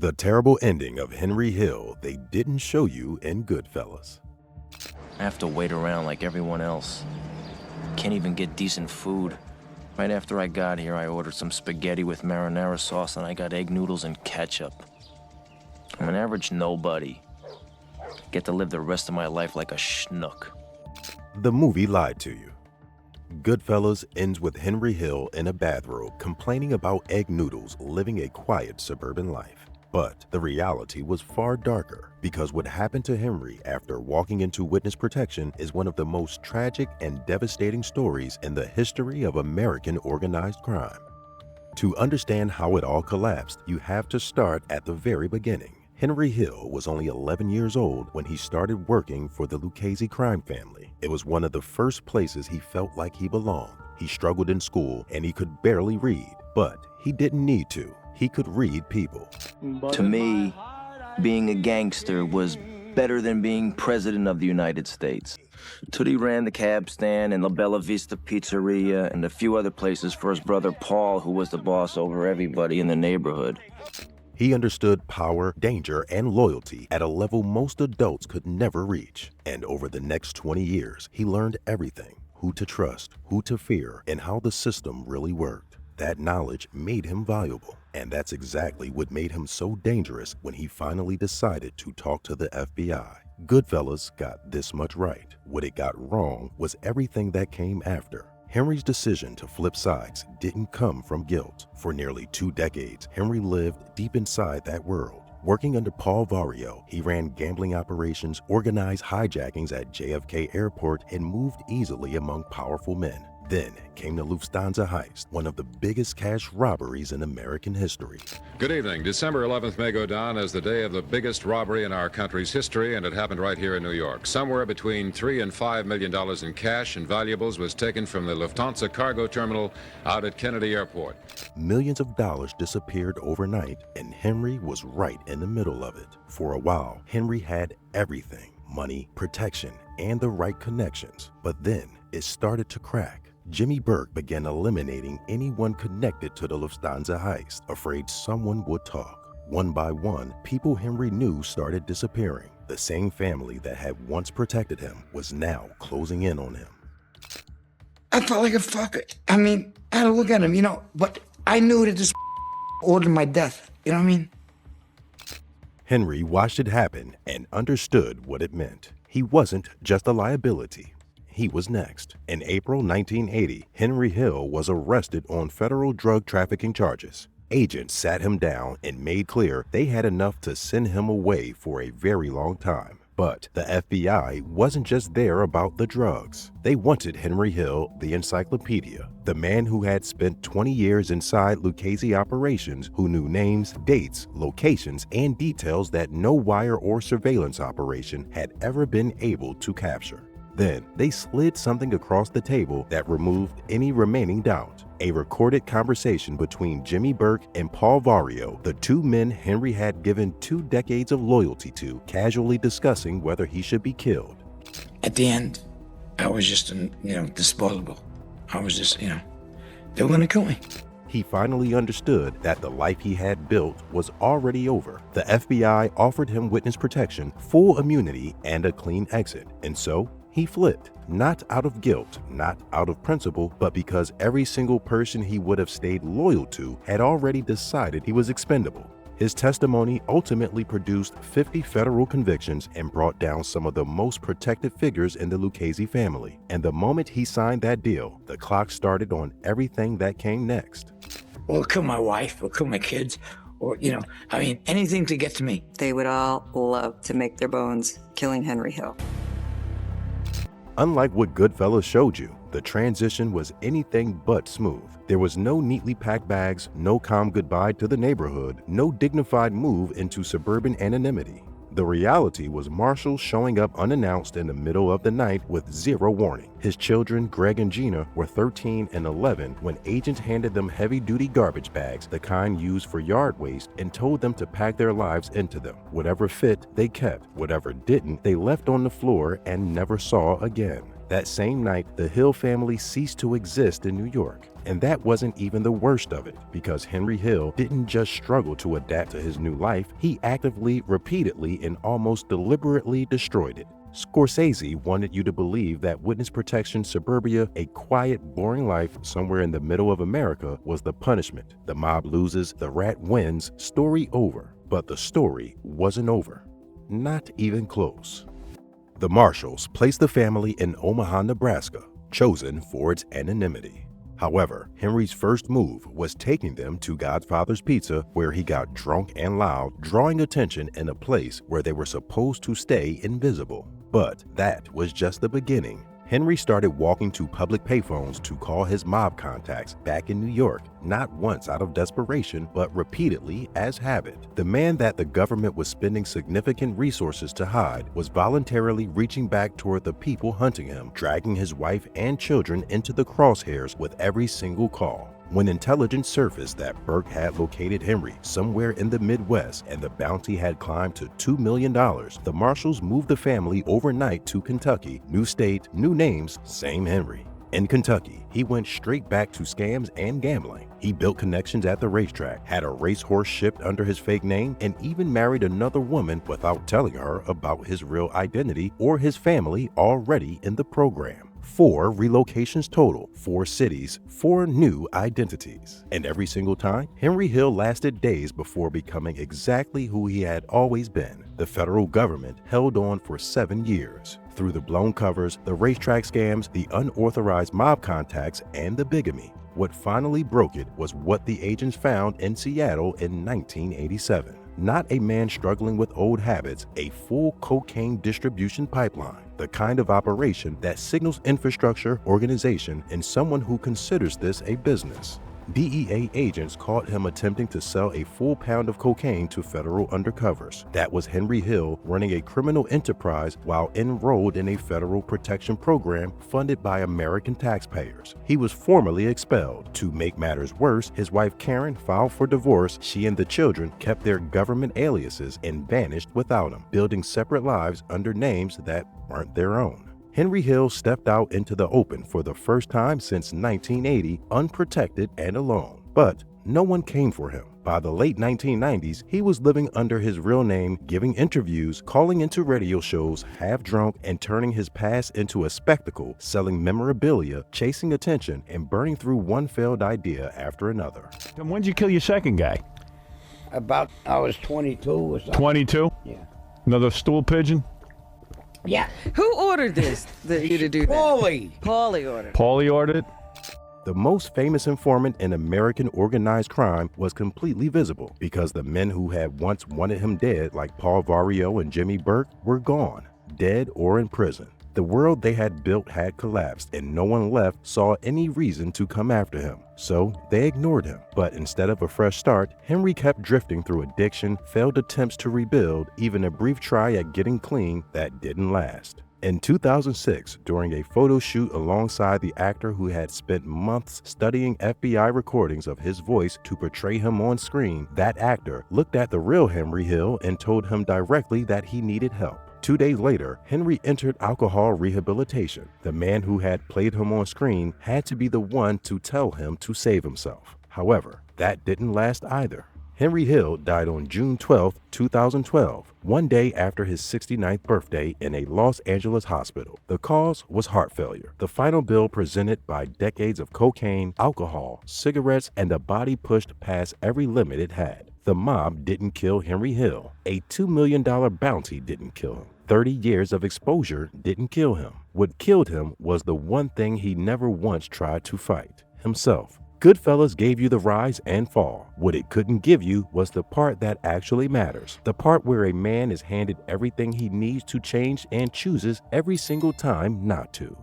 The terrible ending of Henry Hill they didn't show you in Goodfellas. I have to wait around like everyone else. Can't even get decent food. Right after I got here, I ordered some spaghetti with marinara sauce and I got egg noodles and ketchup. I'm an average nobody. Get to live the rest of my life like a schnook. The movie lied to you. Goodfellas ends with Henry Hill in a bathrobe complaining about egg noodles living a quiet suburban life. But the reality was far darker, because what happened to Henry after walking into witness protection is one of the most tragic and devastating stories in the history of American organized crime. To understand how it all collapsed, you have to start at the very beginning. Henry Hill was only 11 years old when he started working for the Lucchese crime family. It was one of the first places he felt like he belonged. He struggled in school and he could barely read, but he didn't need to. He could read people. To me, being a gangster was better than being president of the United States. Tootie ran the cab stand and La Bella Vista Pizzeria and a few other places for his brother Paul, who was the boss over everybody in the neighborhood. He understood power, danger, and loyalty at a level most adults could never reach. And over the next 20 years, he learned everything: who to trust, who to fear, and how the system really worked. That knowledge made him valuable, and that's exactly what made him so dangerous when he finally decided to talk to the FBI. Goodfellas got this much right. What it got wrong was everything that came after. Henry's decision to flip sides didn't come from guilt. For nearly 2 decades, Henry lived deep inside that world. Working under Paul Vario, he ran gambling operations, organized hijackings at JFK Airport, and moved easily among powerful men. Then came the Lufthansa heist, one of the biggest cash robberies in American history. Good evening. December 11th may go down as the day of the biggest robbery in our country's history, and it happened right here in New York. Somewhere between $3 and $5 million in cash and valuables was taken from the Lufthansa cargo terminal out at Kennedy Airport. Millions of dollars disappeared overnight, and Henry was right in the middle of it. For a while, Henry had everything: money, protection, and the right connections. But then it started to crack. Jimmy Burke began eliminating anyone connected to the Lufthansa heist, afraid someone would talk. One by one, people Henry knew started disappearing. The same family that had once protected him was now closing in on him. I felt like a fucker. I mean, I had to look at him, but I knew that this ordered my death. You know what I mean? Henry watched it happen and understood what it meant. He wasn't just a liability. He was next. In April 1980, Henry Hill was arrested on federal drug trafficking charges. Agents sat him down and made clear they had enough to send him away for a very long time. But the FBI wasn't just there about the drugs. They wanted Henry Hill, the encyclopedia, the man who had spent 20 years inside Lucchese operations, who knew names, dates, locations, and details that no wire or surveillance operation had ever been able to capture. Then they slid something across the table that removed any remaining doubt: a recorded conversation between Jimmy Burke and Paul Vario, the 2 men Henry had given 2 decades of loyalty to, casually discussing whether he should be killed. At the end, I was just, disposable. I was just, they were gonna kill me. He finally understood that the life he had built was already over. The FBI offered him witness protection, full immunity, and a clean exit. And so he flipped, not out of guilt, not out of principle, but because every single person he would have stayed loyal to had already decided he was expendable. His testimony ultimately produced 50 federal convictions and brought down some of the most protected figures in the Lucchese family. And the moment he signed that deal, the clock started on everything that came next. Or kill my wife, or kill my kids, or, anything to get to me. They would all love to make their bones killing Henry Hill. Unlike what Goodfellas showed you, the transition was anything but smooth. There was no neatly packed bags, no calm goodbye to the neighborhood, no dignified move into suburban anonymity. The reality was Marshall showing up unannounced in the middle of the night with zero warning. His children, Greg and Gina, were 13 and 11 when agents handed them heavy-duty garbage bags, the kind used for yard waste, and told them to pack their lives into them. Whatever fit, they kept. Whatever didn't, they left on the floor and never saw again. That same night, the Hill family ceased to exist in New York. And that wasn't even the worst of it, because Henry Hill didn't just struggle to adapt to his new life, he actively, repeatedly, and almost deliberately destroyed it. Scorsese wanted you to believe that witness protection suburbia, a quiet, boring life somewhere in the middle of America, was the punishment. The mob loses, the rat wins, story over. But the story wasn't over. Not even close. The Marshalls placed the family in Omaha, Nebraska, chosen for its anonymity. However, Henry's first move was taking them to Godfather's Pizza, where he got drunk and loud, drawing attention in a place where they were supposed to stay invisible. But that was just the beginning. Henry started walking to public payphones to call his mob contacts back in New York, not once out of desperation, but repeatedly as habit. The man that the government was spending significant resources to hide was voluntarily reaching back toward the people hunting him, dragging his wife and children into the crosshairs with every single call. When intelligence surfaced that Burke had located Henry somewhere in the Midwest and the bounty had climbed to $2 million, the Marshalls moved the family overnight to Kentucky. New state, new names, same Henry. In Kentucky, he went straight back to scams and gambling. He built connections at the racetrack, had a racehorse shipped under his fake name, and even married another woman without telling her about his real identity or his family already in the program. 4 relocations total, 4 cities, 4 new identities. And every single time, Henry Hill lasted days before becoming exactly who he had always been. The federal government held on for 7 years. Through the blown covers, the racetrack scams, the unauthorized mob contacts, and the bigamy. What finally broke it was what the agents found in Seattle in 1987. Not a man struggling with old habits, a full cocaine distribution pipeline. The kind of operation that signals infrastructure, organization, and someone who considers this a business. DEA agents caught him attempting to sell a full pound of cocaine to federal undercovers. That was Henry Hill running a criminal enterprise while enrolled in a federal protection program funded by American taxpayers. He was formally expelled. To make matters worse, his wife Karen filed for divorce. She and the children kept their government aliases and vanished without him, building separate lives under names that weren't their own. Henry Hill stepped out into the open for the first time since 1980, unprotected and alone. But no one came for him. By the late 1990s, he was living under his real name, giving interviews, calling into radio shows, half drunk, and turning his past into a spectacle, selling memorabilia, chasing attention, and burning through one failed idea after another. And when did you kill your second guy? I was 22 or something. 22? Yeah. Another stool pigeon? Yeah. Who ordered this, you to do that? Paulie ordered. Paulie ordered it? The most famous informant in American organized crime was completely visible because the men who had once wanted him dead, like Paul Vario and Jimmy Burke, were gone, dead or in prison. The world they had built had collapsed, and no one left saw any reason to come after him. So they ignored him. But instead of a fresh start, Henry kept drifting through addiction, failed attempts to rebuild, even a brief try at getting clean that didn't last. In 2006, during a photo shoot alongside the actor who had spent months studying FBI recordings of his voice to portray him on screen, that actor looked at the real Henry Hill and told him directly that he needed help. 2 days later, Henry entered alcohol rehabilitation. The man who had played him on screen had to be the one to tell him to save himself. However, that didn't last either. Henry Hill died on June 12, 2012, one day after his 69th birthday in a Los Angeles hospital. The cause was heart failure. The final bill presented by decades of cocaine, alcohol, cigarettes, and a body pushed past every limit it had. The mob didn't kill Henry Hill. A $2 million bounty didn't kill him. 30 years of exposure didn't kill him. What killed him was the one thing he never once tried to fight: himself. Goodfellas gave you the rise and fall. What it couldn't give you was the part that actually matters. The part where a man is handed everything he needs to change and chooses every single time not to.